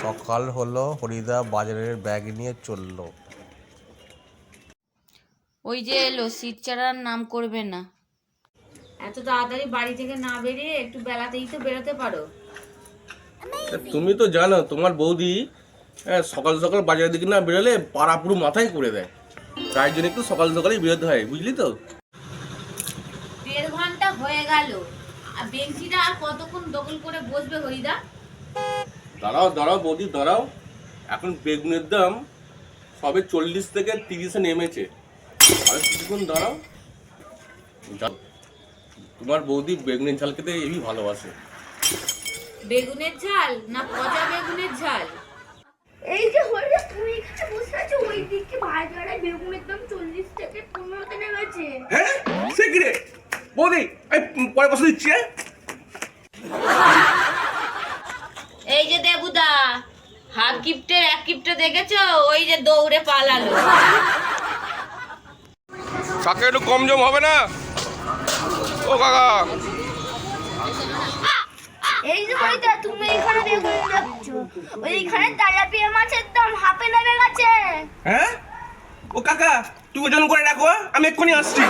সকাল হলো, হরিদা বাজারের ব্যাগ নিয়ে চলল। ওই যে এলো, সিট ছাড়ার নাম করবে না। এত তাড়াতাড়ি বাড়ি থেকে না বেরিয়ে একটু বেলাতেই তো বেরোতে পারো। তুমি তো জানো তোমার বৌদি সকাল সকাল বাজারের দিকে না বেরোলে পাড়া পুরো মাথায় করে দেয়। তাই জন্য একটু সকাল সকালই বেরোতে হয়, বুঝলি তো। 1.5 ঘন্টা হয়ে গেল, আর বেঞ্চিটা আর কতক্ষণ দখল করে বসবে হরিদা? দাঁড়াও দাঁড়াও বৌদি দাঁড়াও, এখন বেগুনের দাম সবে 40 থেকে 30-এ নেমেছে। আর কিছুক্ষণ দাঁড়াও। তোমার বৌদি বেগুনের ঝাল খেতে হেবি ভালোবাসে। বেগুনের ঝাল না পচা বেগুনের ঝাল? এই যে হরিদা তুমি এখানে বসে আছো, ওই দিকে বাজারে বেগুনের দাম 40 থেকে 15-তে নেমেছে। হ্যাঁ সে কি রে বৌদি, পরে বসে দিচ্ছি। এই যে দেবুদা, হাফ গিফটের 1 গিফটে দেখেছো? ওই যে দৌড়ে পালালো। কাকা একটু কম জম হবে না? ও কাকা, এই যে হরিদা তুমি এখানে বেগুন দেখছো, ওইখানে তেলাপিয়া মাছের দাম হাফে নেমে গেছে। হ্যাঁ ও কাকা তুমি ওজন করে রাখো, আমি এক্ষুনি আসছি।